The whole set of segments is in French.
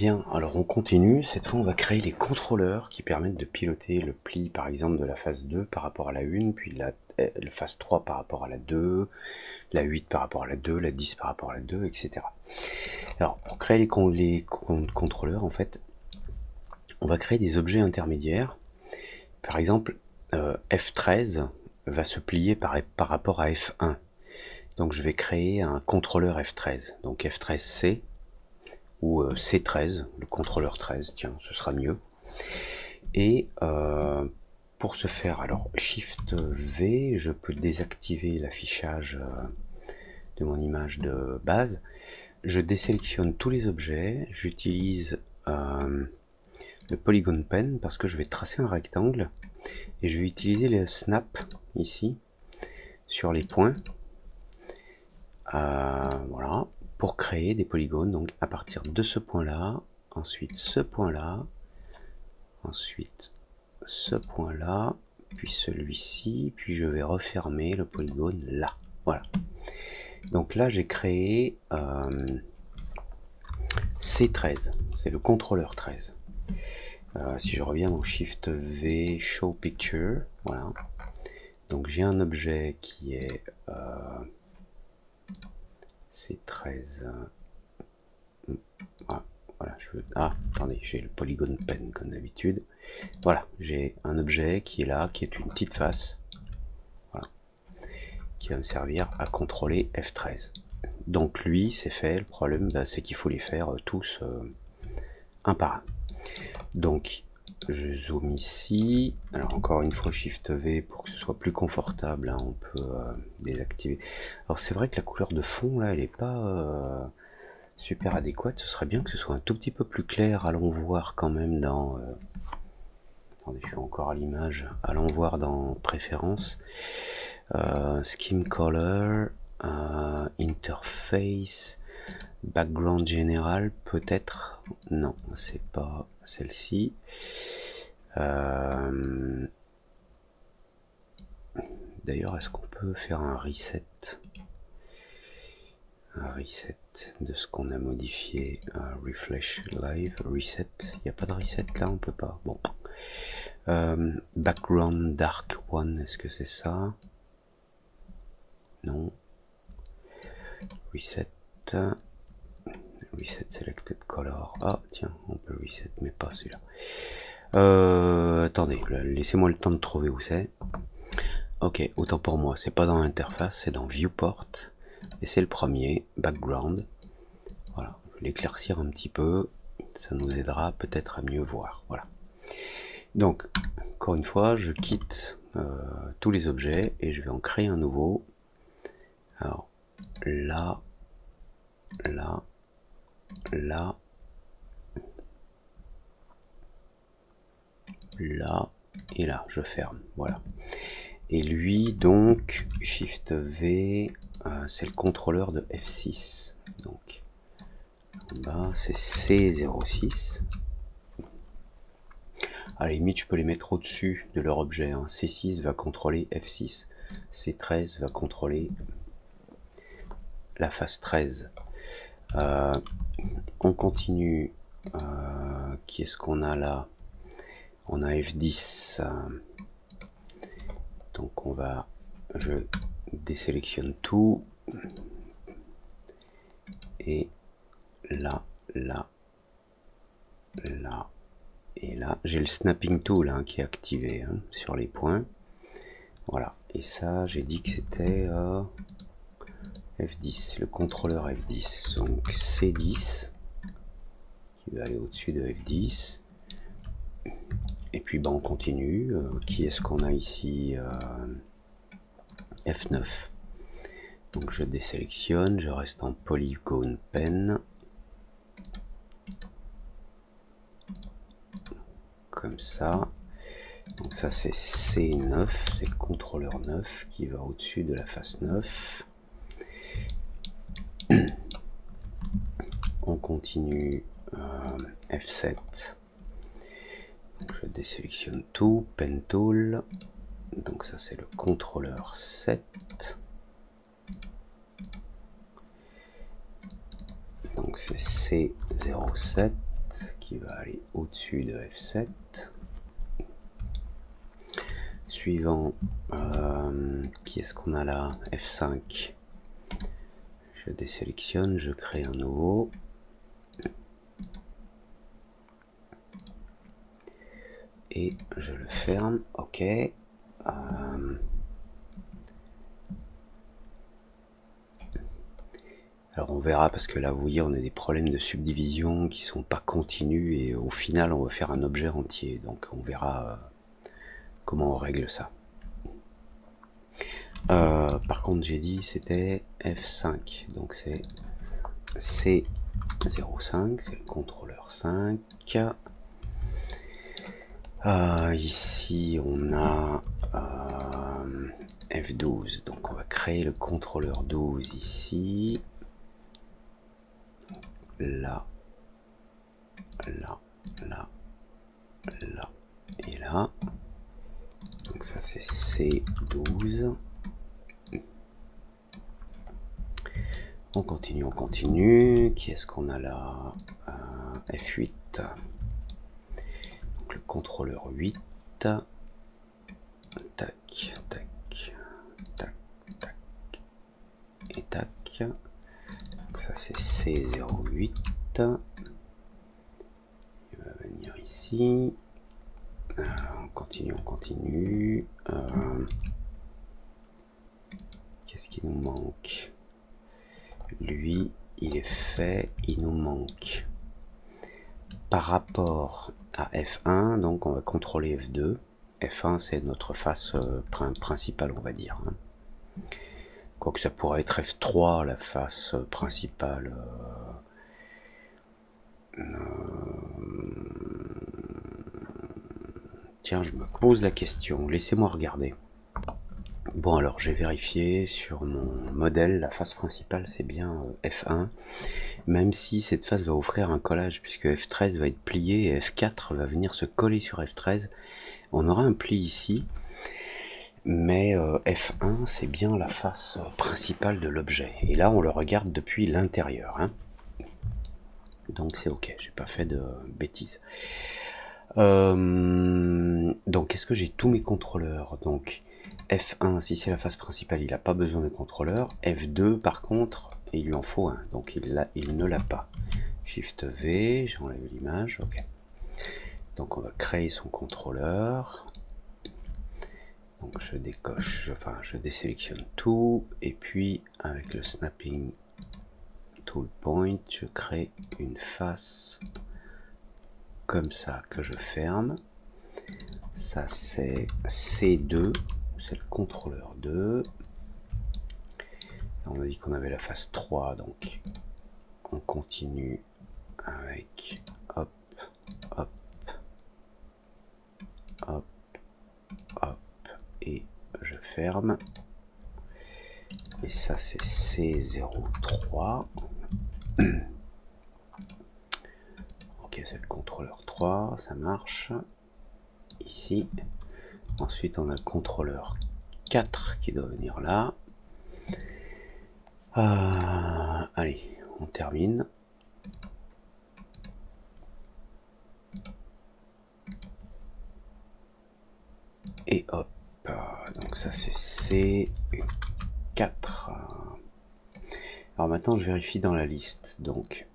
Bien, alors on continue. Cette fois, on va créer les contrôleurs qui permettent de piloter le pli, par exemple, de la phase 2 par rapport à la 1, puis la phase 3 par rapport à la 2, la 8 par rapport à la 2, la 10 par rapport à la 2, etc. Alors, pour créer les contrôleurs, en fait, on va créer des objets intermédiaires. Par exemple, F13 va se plier par rapport à F1. Donc, je vais créer un contrôleur F13. Donc, F13C, ou C13, le contrôleur 13, tiens, ce sera mieux. Et pour ce faire, alors Shift V, je peux désactiver l'affichage de mon image de base. Je désélectionne tous les objets, j'utilise le Polygon Pen parce que je vais tracer un rectangle et je vais utiliser le snap ici sur les points. Voilà, pour créer des polygones, donc à partir de ce point-là, ensuite ce point-là, ensuite ce point-là, puis celui-ci, puis je vais refermer le polygone là. Voilà. Donc là, j'ai créé C13, c'est le contrôleur 13. Si je reviens dans Shift V, Show Picture, voilà. Donc j'ai un objet qui est C13. Voilà, attendez, j'ai le Polygon Pen comme d'habitude. Voilà, j'ai un objet qui est là, qui est une petite face, voilà, qui va me servir à contrôler F13. Donc lui, c'est fait. Le problème, c'est qu'il faut les faire tous un par un. Donc, je zoome ici. Alors encore une fois, Shift V pour que ce soit plus confortable. Hein, on peut désactiver. Alors c'est vrai que la couleur de fond là, elle n'est pas super adéquate. Ce serait bien que ce soit un tout petit peu plus clair. Allons voir quand même dans... attendez, je suis encore à l'image. Allons voir dans Préférences. Scheme Color, Interface, Background général, peut-être. Non, c'est pas celle-ci. D'ailleurs, est-ce qu'on peut faire un reset? Un reset de ce qu'on a modifié. Refresh live, reset. Il n'y a pas de reset là, on peut pas. Bon. Background dark one, est-ce que c'est ça? Non. Reset. Reset selected color. Ah tiens, on peut reset, mais pas celui-là. Attendez, laissez-moi le temps de trouver où c'est. Ok, autant pour moi, c'est pas dans l'interface, c'est dans Viewport. Et c'est le premier, Background. Voilà, je vais l'éclaircir un petit peu. Ça nous aidera peut-être à mieux voir. Voilà. Donc, encore une fois, je quitte tous les objets et je vais en créer un nouveau. Alors, là, là, là, là et là, je ferme, voilà. Et lui, donc, Shift V, c'est le contrôleur de F6. Donc, en bas, c'est C06. À la limite, je peux les mettre au-dessus de leur objet. Hein. C6 va contrôler F6. C13 va contrôler la phase 13. On continue. Qui est-ce qu'on a là? On a F10. Donc je désélectionne tout. Et là, là, là et là. J'ai le snapping tool hein, qui est activé hein, sur les points. Voilà. Et ça, j'ai dit que c'était F10, le contrôleur F10. Donc C10 qui va aller au-dessus de F10. Et puis on continue. Qui est-ce qu'on a ici? F9. Donc je désélectionne, je reste en Polygon Pen. Comme ça. Donc ça c'est C9, c'est le contrôleur 9 qui va au-dessus de la face 9. On continue F7. Donc je désélectionne tout, Pen Tool. Donc ça c'est le contrôleur 7. Donc c'est C07. qui va aller au-dessus de F7. Suivant, qui est-ce qu'on a là? F5. Je désélectionne, je crée un nouveau. Et je le ferme, ok. Alors on verra, parce que là vous voyez on a des problèmes de subdivision qui sont pas continus, et au final on va faire un objet entier, donc on verra comment on règle ça. Par contre j'ai dit c'était F5, donc c'est C05, c'est le contrôleur 5. Ici on a F12, donc on va créer le contrôleur 12 ici, là, là, là, là et là. Donc ça c'est C12. On continue, on continue. Qui est-ce qu'on a là? F8. Donc le contrôleur 8. Tac, tac, tac, tac et tac. Donc ça c'est C08. Il va venir ici. On continue, on continue. Qu'est-ce qui nous manque? Lui, il est fait, il nous manque. Par rapport à F1, donc on va contrôler F2. F1, c'est notre face principale, on va dire. Quoique ça pourrait être F3, la face principale. Tiens, je me pose la question, laissez-moi regarder. Bon, alors j'ai vérifié sur mon modèle, la face principale c'est bien F1, même si cette face va offrir un collage, puisque F13 va être plié et F4 va venir se coller sur F13. On aura un pli ici, mais F1 c'est bien la face principale de l'objet, et là on le regarde depuis l'intérieur, hein. Donc c'est ok, j'ai pas fait de bêtises. Donc est-ce que j'ai tous mes contrôleurs? Donc F1, si c'est la face principale, il n'a pas besoin de contrôleur. F2, par contre, il lui en faut un, donc il ne l'a pas. Shift V, j'enlève l'image, ok. Donc on va créer son contrôleur. Donc je décoche, enfin je désélectionne tout, et puis avec le snapping tool point, je crée une face comme ça que je ferme. Ça c'est C2. C'est le contrôleur 2. On a dit qu'on avait la phase 3, donc on continue avec hop, hop, hop, hop, et je ferme. Et ça c'est C03. Ok, c'est le contrôleur 3, ça marche. Ici. Ensuite, on a le contrôleur 4 qui doit venir là. Allez, on termine. Et hop, donc ça c'est C4. Alors maintenant, je vérifie dans la liste. Donc,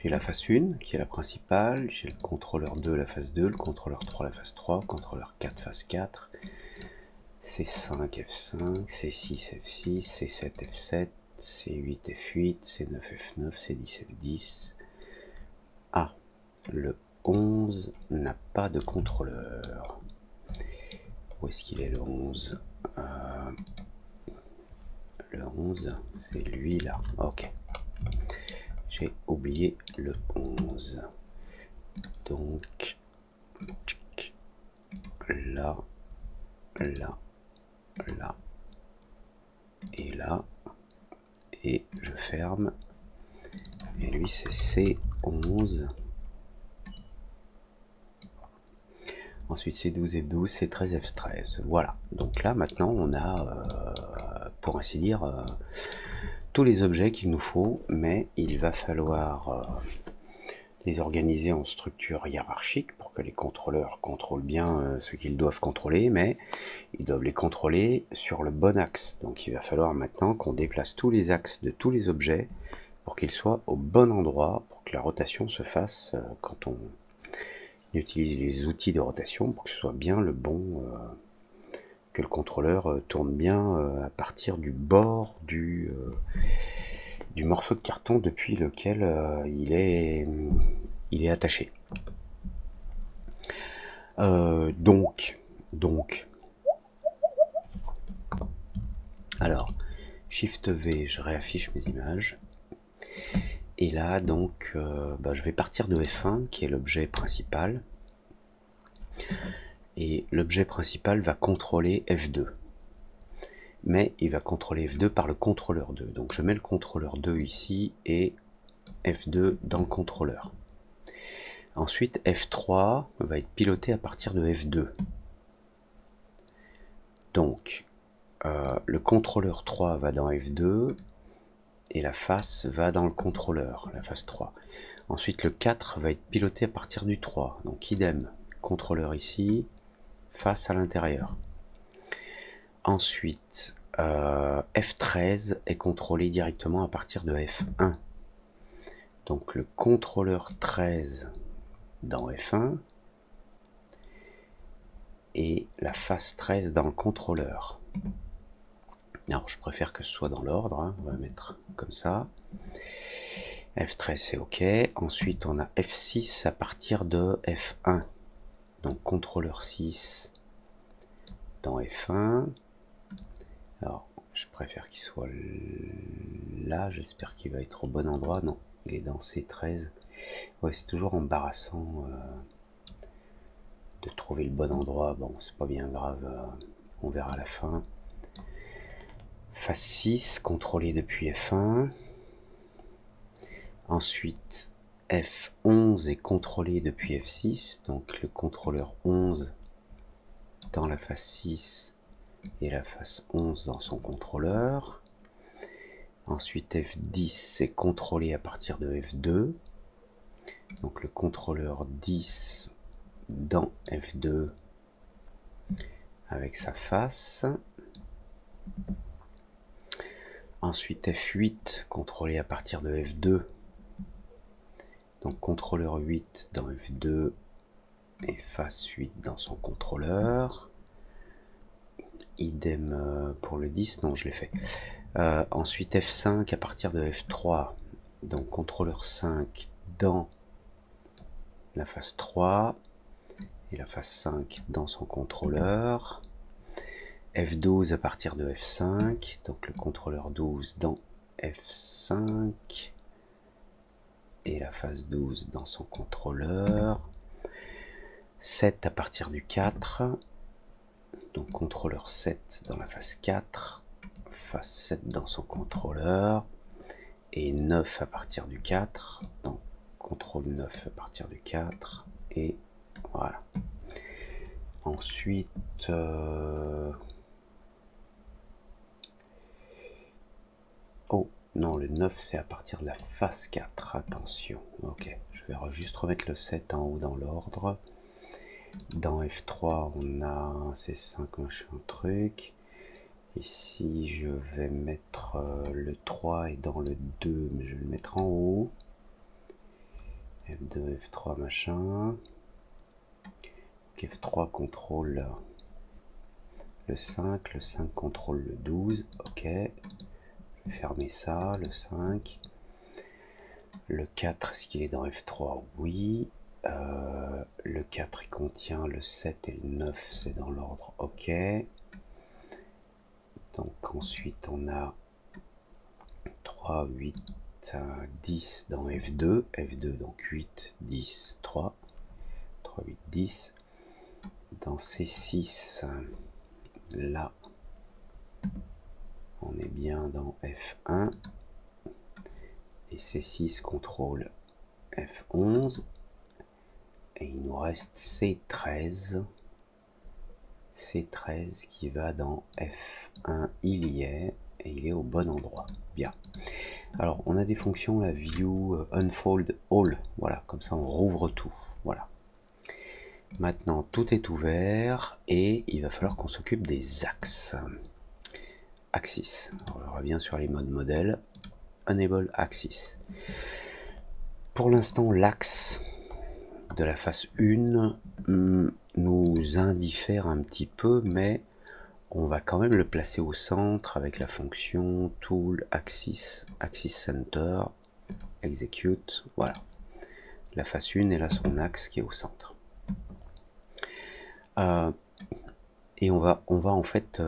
j'ai la face 1 qui est la principale, j'ai le contrôleur 2 la phase 2, le contrôleur 3 la phase 3, contrôleur 4 phase 4, C5 F5, C6 F6, C7 F7, C8 F8, C9 F9, C10 F10. Ah, le 11 n'a pas de contrôleur. Où est-ce qu'il est le 11? Le 11, c'est lui là. Ok. J'ai oublié le 11. Donc, là, là, là, et là, et je ferme. Et lui, c'est C11. Ensuite, C12, F12, C13, F13. Voilà. Donc là, maintenant, on a, pour ainsi dire, tous les objets qu'il nous faut, mais il va falloir les organiser en structure hiérarchique pour que les contrôleurs contrôlent bien ce qu'ils doivent contrôler, mais ils doivent les contrôler sur le bon axe. Donc il va falloir maintenant qu'on déplace tous les axes de tous les objets pour qu'ils soient au bon endroit, pour que la rotation se fasse quand on utilise les outils de rotation, pour que ce soit bien le bon, que le contrôleur tourne bien à partir du bord du morceau de carton depuis lequel il est attaché. Donc, alors, Shift V, je réaffiche mes images. Et là, donc, je vais partir de F1, qui est l'objet principal. Et l'objet principal va contrôler F2. Mais il va contrôler F2 par le contrôleur 2. Donc je mets le contrôleur 2 ici et F2 dans le contrôleur. Ensuite, F3 va être piloté à partir de F2. Donc, le contrôleur 3 va dans F2 et la face va dans le contrôleur, la face 3. Ensuite, le 4 va être piloté à partir du 3. Donc, idem, contrôleur ici, face à l'intérieur. Ensuite, F13 est contrôlé directement à partir de F1. Donc, le contrôleur 13 dans F1 et la face 13 dans le contrôleur. Alors je préfère que ce soit dans l'ordre, hein. On va mettre comme ça. F13 c'est OK. Ensuite on a F6 à partir de F1. Donc contrôleur 6 dans F1. Alors je préfère qu'il soit là, j'espère qu'il va être au bon endroit. Non, il est dans C13. Ouais, c'est toujours embarrassant de trouver le bon endroit. Bon, c'est pas bien grave, on verra à la fin. Phase 6, contrôlé depuis F1. Ensuite, F11 est contrôlé depuis F6. Donc le contrôleur 11 dans la phase 6 et la phase 11 dans son contrôleur. Ensuite, F10 est contrôlé à partir de F2. Donc le contrôleur 10 dans F2 avec sa face. Ensuite F8 contrôlé à partir de F2. Donc contrôleur 8 dans F2 et face 8 dans son contrôleur. Idem pour le 10, non je l'ai fait. Ensuite F5 à partir de F3. Donc contrôleur 5 dans la phase 3 et la phase 5 dans son contrôleur. F12 à partir de F5, donc le contrôleur 12 dans F5 et la phase 12 dans son contrôleur. 7 à partir du 4, donc contrôleur 7 dans la phase 4, phase 7 dans son contrôleur, et 9 à partir du 4, donc contrôle 9 à partir du 4, et voilà. Ensuite, oh, non, le 9 c'est à partir de la phase 4, attention. Ok, je vais juste remettre le 7 en haut dans l'ordre. Dans F3, on a ces 5 machin truc. Ici, je vais mettre le 3 et dans le 2, mais je vais le mettre en haut. F2, F3 machin. Donc F3 contrôle le 5 contrôle le 12, ok. Je vais fermer ça, le 5. Le 4, est-ce qu'il est dans F3? Oui. Le 4 il contient le 7 et le 9, c'est dans l'ordre, ok. Donc ensuite on a 3, 8, 10 dans F2, F2 donc 8, 10, 3, 3, 8, 10. Dans C6, là, on est bien dans F1, et C6 contrôle F11, et il nous reste C13, C13 qui va dans F1, il y est, et il est au bon endroit. Bien. Alors, on a des fonctions, la view, unfold all. Voilà, comme ça on rouvre tout. Voilà. Maintenant, tout est ouvert et il va falloir qu'on s'occupe des axes. Axis. Alors, je reviens sur les modes modèles. Enable axis. Pour l'instant, l'axe de la face 1 nous indiffère un petit peu, mais on va quand même le placer au centre avec la fonction tool axis, axis center, execute. Voilà. La face 1, elle a son axe qui est au centre. Et on va en fait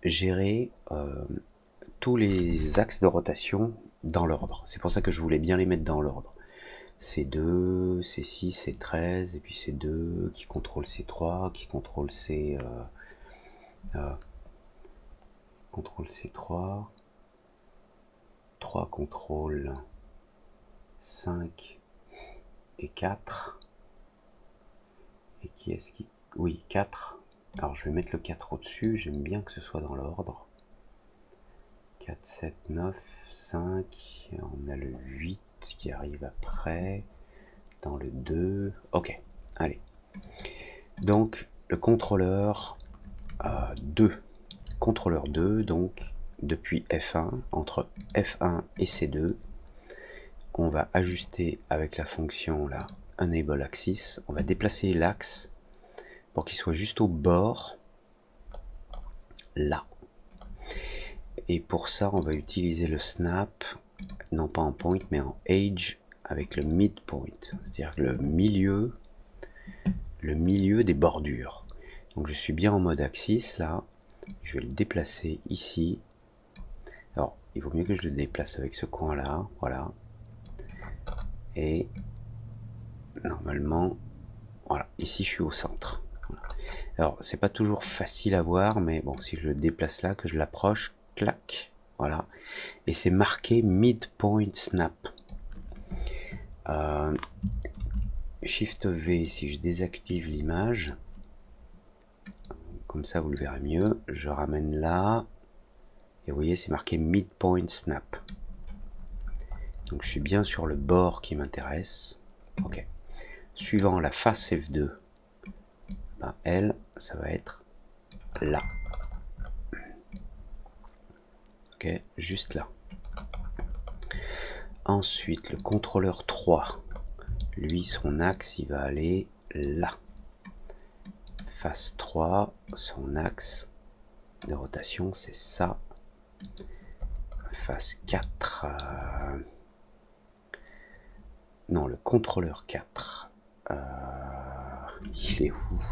gérer tous les axes de rotation dans l'ordre. C'est pour ça que je voulais bien les mettre dans l'ordre. C2, C6, C13, et puis C2 qui contrôle C3, qui contrôle contrôle C3, 3 contrôle 5 et 4. Et qui est-ce qui... Oui, 4. Alors je vais mettre le 4 au-dessus, j'aime bien que ce soit dans l'ordre. 4, 7, 9, 5, on a le 8 qui arrive après, dans le 2, ok, allez. Donc le contrôleur 2, contrôleur 2, donc depuis F1, entre F1 et C2, on va ajuster avec la fonction là, enable axis, on va déplacer l'axe pour qu'il soit juste au bord, là. Et pour ça, on va utiliser le snap, non pas en point, mais en edge, avec le midpoint, c'est-à-dire le milieu des bordures. Donc je suis bien en mode axis, là, je vais le déplacer ici. Alors, il vaut mieux que je le déplace avec ce coin-là, voilà. Et normalement, voilà, ici je suis au centre. Voilà. Alors, c'est pas toujours facile à voir, mais bon, si je le déplace là, que je l'approche, clac, voilà. Et c'est marqué midpoint snap. Shift V, si je désactive l'image, comme ça vous le verrez mieux, je ramène là, et vous voyez c'est marqué midpoint snap. Donc je suis bien sur le bord qui m'intéresse. Ok. Suivant la face F2, ben, elle, ça va être là. Ok, juste là. Ensuite, le contrôleur 3, lui, son axe, il va aller là. Face 3, son axe de rotation, c'est ça. Face 4, non, le contrôleur 4, il est où?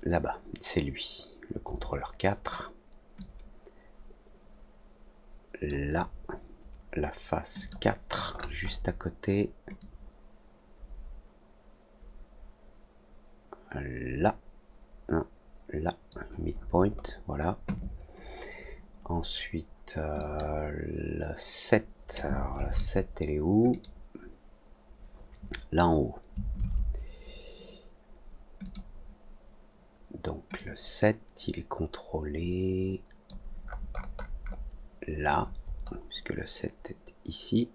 Là-bas, c'est lui, le contrôleur 4. Là, la face 4, juste à côté. Là, non, là, midpoint, voilà. Ensuite, la 7. Alors, la 7, elle est où? Là en haut. Donc, le 7, il est contrôlé là, puisque le 7 est ici.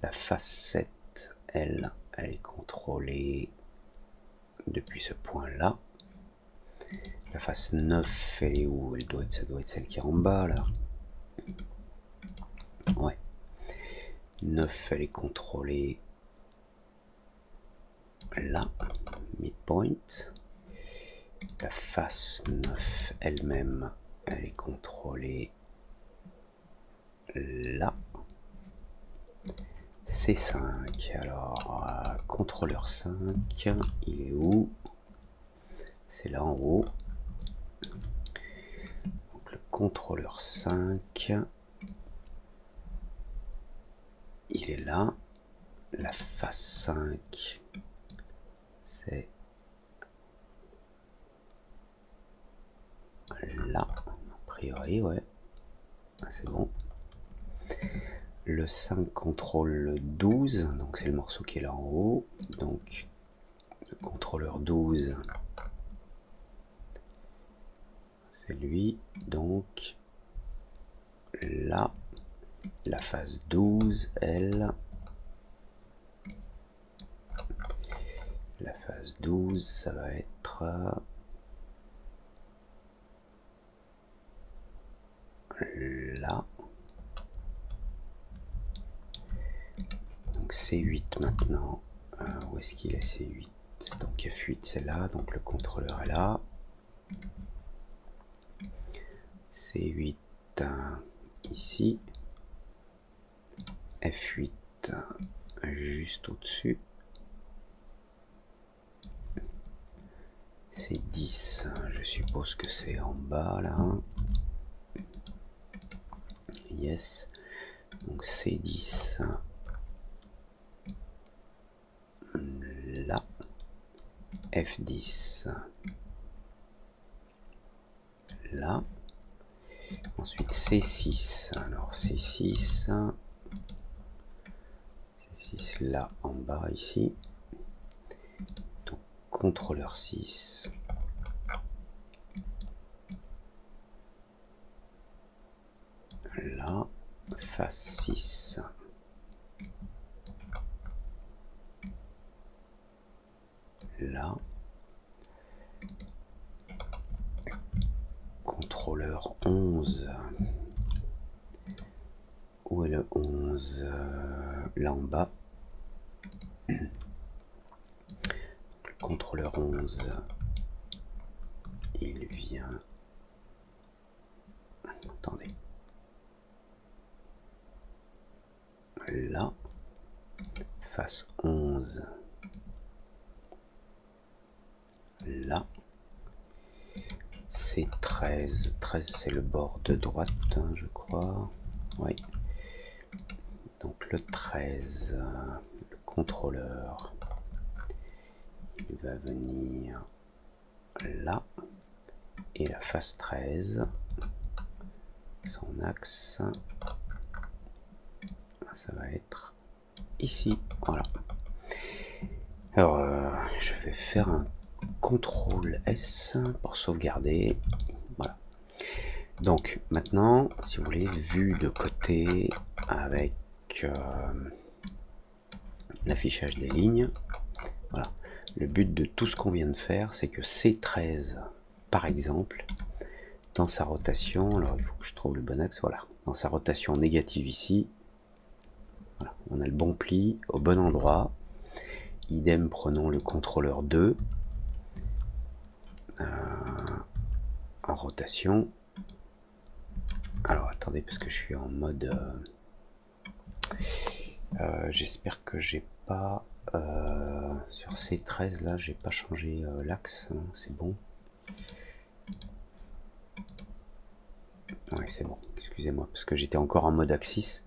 La face 7, elle est contrôlée depuis ce point-là. La face 9, elle est où? Ça doit être celle qui est en bas, là. Ouais. 9, elle est contrôlée là, midpoint. La face 9 elle-même, elle est contrôlée là. C5, alors contrôleur 5, il est où? C'est là en haut. Donc le contrôleur 5, il est là. La face 5, c'est là, a priori, ouais, c'est bon. Le 5 contrôle le 12, donc c'est le morceau qui est là en haut. Donc le contrôleur 12, c'est lui, donc là, la phase 12, elle, la phase 12, ça va être là, donc C8 maintenant, où est-ce qu'il est C8? Donc F8 c'est là, donc le contrôleur est là, C8 ici, F8 juste au-dessus, C10, je suppose que c'est en bas là, yes, donc C10 là, F10 là, ensuite C6, alors C6 là en bas ici, donc contrôleur 6, là, phase 6, là, contrôleur 11, où est le 11? Là en bas, le contrôleur 11, il vient, attendez, là, face 11, là, c'est 13, 13 c'est le bord de droite, hein, je crois, oui, donc le 13, le contrôleur, il va venir là, et la phase 13, son axe, ça va être ici, voilà. Alors, je vais faire un CTRL S pour sauvegarder, voilà. Donc, maintenant, si vous voulez, vue de côté avec l'affichage des lignes, voilà. Le but de tout ce qu'on vient de faire, c'est que C13, par exemple, dans sa rotation, alors il faut que je trouve le bon axe, voilà, dans sa rotation négative ici, voilà, on a le bon pli au bon endroit. Idem, prenons le contrôleur 2 en rotation. Alors attendez, parce que je suis en mode j'espère que j'ai pas sur C13 là, j'ai pas changé l'axe, hein, c'est bon. Ouais, c'est bon, excusez-moi, parce que j'étais encore en mode axis.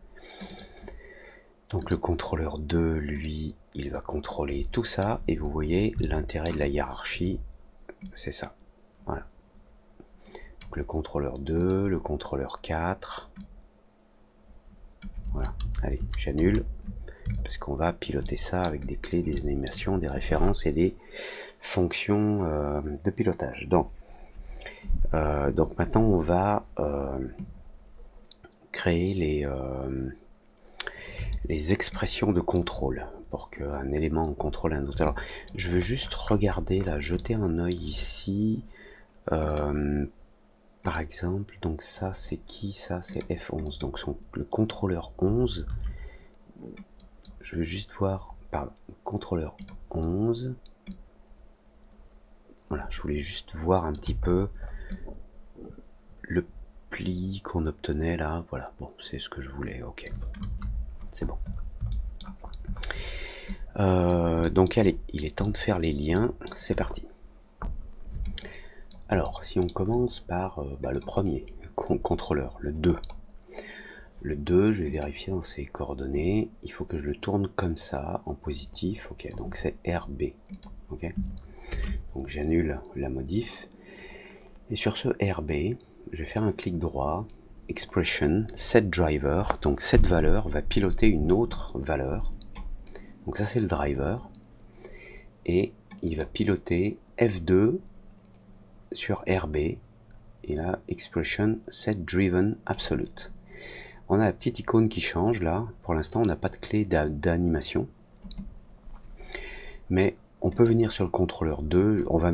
Donc le contrôleur 2, lui, il va contrôler tout ça, et vous voyez, l'intérêt de la hiérarchie, c'est ça. Voilà. Donc le contrôleur 2, le contrôleur 4. Voilà, allez, j'annule, parce qu'on va piloter ça avec des clés, des animations, des références et des fonctions de pilotage. Donc maintenant, on va créer les expressions de contrôle pour qu'un élément contrôle un autre. Alors, je veux juste regarder là, jeter un œil ici. Par exemple, donc ça c'est qui? Ça c'est F11, donc le contrôleur 11. Je veux juste voir, pardon, contrôleur 11. Voilà, je voulais juste voir un petit peu le pli qu'on obtenait là. Voilà, bon, c'est ce que je voulais, ok. C'est bon. Donc allez, il est temps de faire les liens, c'est parti. Alors, si on commence par le premier contrôleur, le 2. Le 2, je vais vérifier dans ses coordonnées, il faut que je le tourne comme ça, en positif, ok, donc c'est RB, ok. Donc j'annule la modif, et sur ce RB, je vais faire un clic droit, Expression, Set Driver, donc cette valeur va piloter une autre valeur, donc ça c'est le driver, et il va piloter F2 sur RB, et là expression set driven absolute. On a la petite icône qui change là. Pour l'instant, on n'a pas de clé d'animation. Mais on peut venir sur le contrôleur 2. On va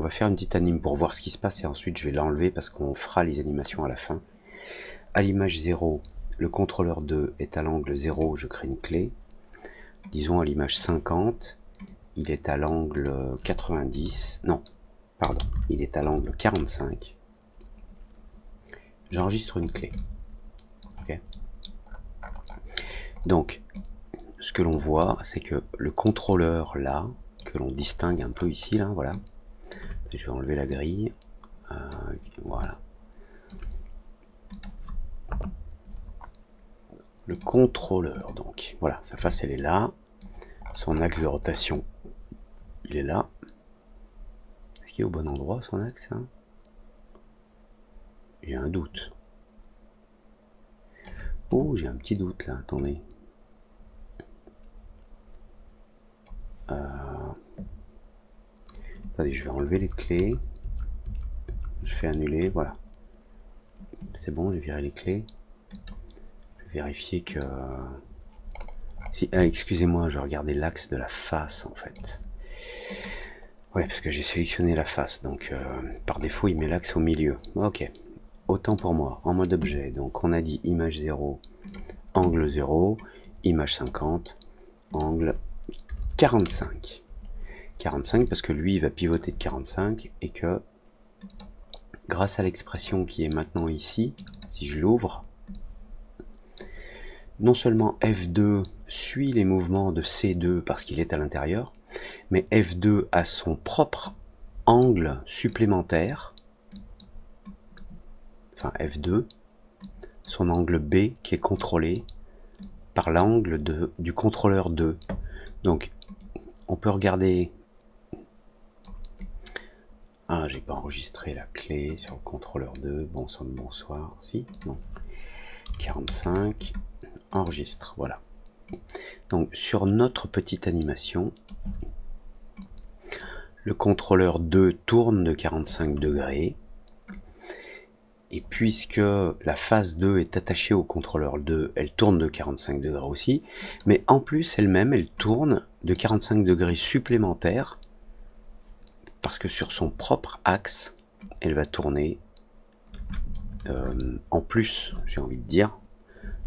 faire une petite anime pour voir ce qui se passe et ensuite je vais l'enlever parce qu'on fera les animations à la fin. À l'image 0, le contrôleur 2 est à l'angle 0, je crée une clé. Disons à l'image 50, il est à l'angle 90. Non, pardon, il est à l'angle 45. J'enregistre une clé. Okay. Donc, ce que l'on voit, c'est que le contrôleur là, que l'on distingue un peu ici, là, voilà. Je vais enlever la grille. Voilà. Le contrôleur, donc, voilà, sa face elle est là. Son axe de rotation, il est là. Est-ce qu'il est au bon endroit son axe, hein? J'ai un doute. Oh, j'ai un petit doute là, attendez. Attendez, je vais enlever les clés. Je fais annuler, voilà. C'est bon, j'ai viré les clés. Je vais vérifier que... Si, excusez-moi, je regardais l'axe de la face en fait. Ouais, parce que j'ai sélectionné la face, donc par défaut il met l'axe au milieu. Ok, autant pour moi, en mode objet. Donc on a dit image 0, angle 0, image 50, angle 45. 45 parce que lui il va pivoter de 45 et que grâce à l'expression qui est maintenant ici, si je l'ouvre, non seulement F2 suit les mouvements de C2 parce qu'il est à l'intérieur, mais F2 a son propre angle supplémentaire, enfin F2, son angle B qui est contrôlé par l'angle du contrôleur 2. Donc on peut regarder... Ah, j'ai pas enregistré la clé sur le contrôleur 2. Bon sang de bonsoir. Si, non. 45, enregistre, voilà. Donc sur notre petite animation, le contrôleur 2 tourne de 45 degrés. Et puisque la phase 2 est attachée au contrôleur 2, elle tourne de 45 degrés aussi. Mais en plus, elle-même, elle tourne de 45 degrés supplémentaires. Parce que sur son propre axe, elle va tourner en plus, j'ai envie de dire,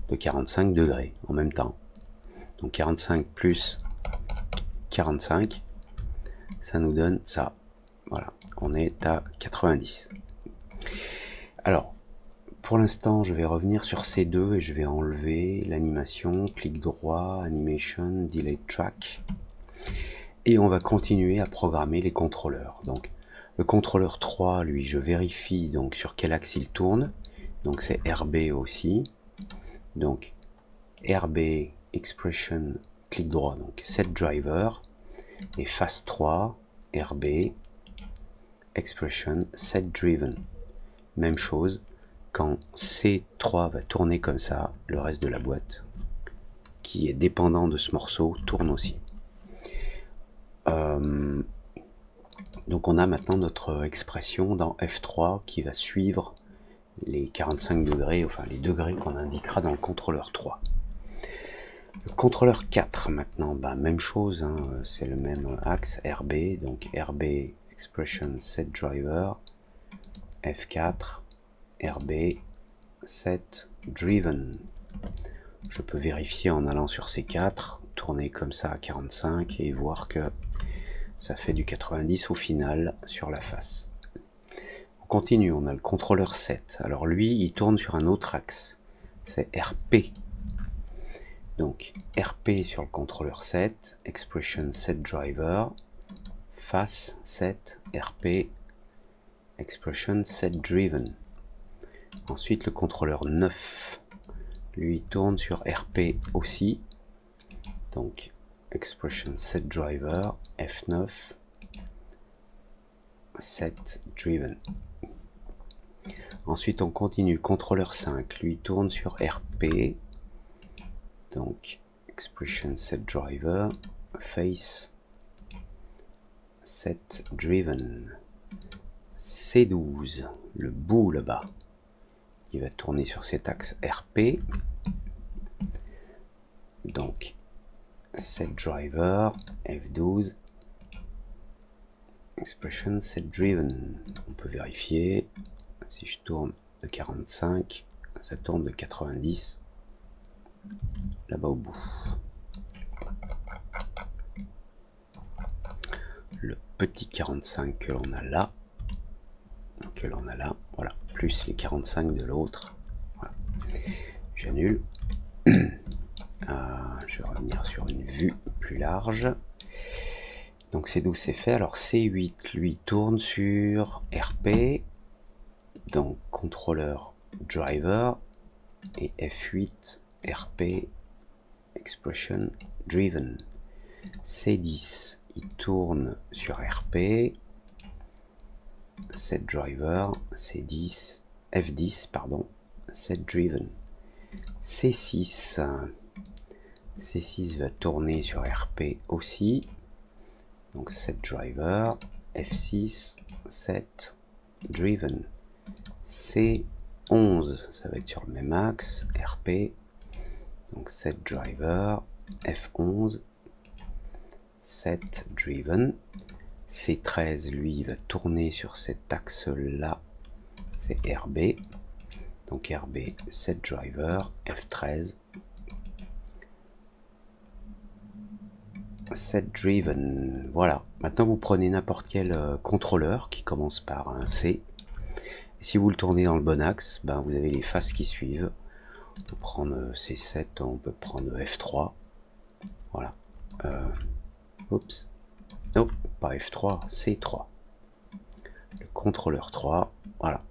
de 45 degrés en même temps. Donc 45 plus 45, ça nous donne ça. Voilà, on est à 90. Alors, pour l'instant, je vais revenir sur ces deux et je vais enlever l'animation, clic droit, animation, delay track. Et on va continuer à programmer les contrôleurs. Donc, le contrôleur 3, lui, je vérifie donc sur quel axe il tourne. Donc c'est RB aussi. Donc RB expression, clic droit, donc set driver. Et phase 3, RB expression set driven. Même chose, quand C3 va tourner comme ça, le reste de la boîte, qui est dépendant de ce morceau, tourne aussi. Donc on a maintenant notre expression dans F3 qui va suivre les 45 degrés, enfin les degrés qu'on indiquera dans le contrôleur 3. Le contrôleur 4 maintenant, bah, même chose, hein, c'est le même axe RB, donc RB expression set driver, F4, RB set driven. Je peux vérifier en allant sur C4, tourner comme ça à 45 et voir que ça fait du 90 au final sur la face. On continue, on a le contrôleur 7. Alors lui, il tourne sur un autre axe, c'est RP. Donc RP sur le contrôleur 7, expression set driver, face 7, RP, expression set driven. Ensuite le contrôleur 9, lui tourne sur RP aussi, donc expression set driver, F9, set driven. Ensuite on continue, contrôleur 5, lui tourne sur RP, donc expression set driver, face set driven. C12, le bout là-bas, il va tourner sur cet axe RP. Donc set driver F12 expression set driven. On peut vérifier. Si je tourne de 45, ça tourne de 90 là-bas au bout. Le petit 45 que l'on a là, voilà, plus les 45 de l'autre. Voilà. J'annule. Je vais revenir sur une vue plus large. Donc c'est d'où c'est fait. Alors C8 lui tourne sur RP, donc contrôleur driver, et F8 RP expression driven. C10 il tourne sur RP, set driver, C10 F10 pardon, set driven. C6 va tourner sur RP aussi, donc set driver F6 set driven. C11 ça va être sur le même axe RP, donc set driver F11 set driven. C13 lui va tourner sur cet axe là, c'est RB, donc RB set driver F13 set driven. Voilà, maintenant vous prenez n'importe quel contrôleur qui commence par un C, et si vous le tournez dans le bon axe, ben vous avez les faces qui suivent. On peut prendre C7, on peut prendre F3, voilà. Oups, non, pas F3, C3, le contrôleur 3, voilà.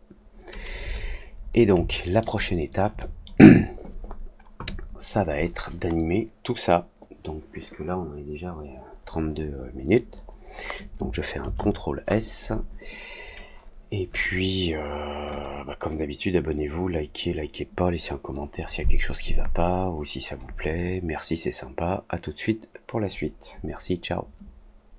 Et donc la prochaine étape, ça va être d'animer tout ça. Donc puisque là on est déjà à 32 minutes, donc je fais un CTRL S, et puis comme d'habitude, abonnez-vous, likez pas, laissez un commentaire s'il y a quelque chose qui va pas, ou si ça vous plaît. Merci, c'est sympa. À tout de suite pour la suite. Merci, ciao.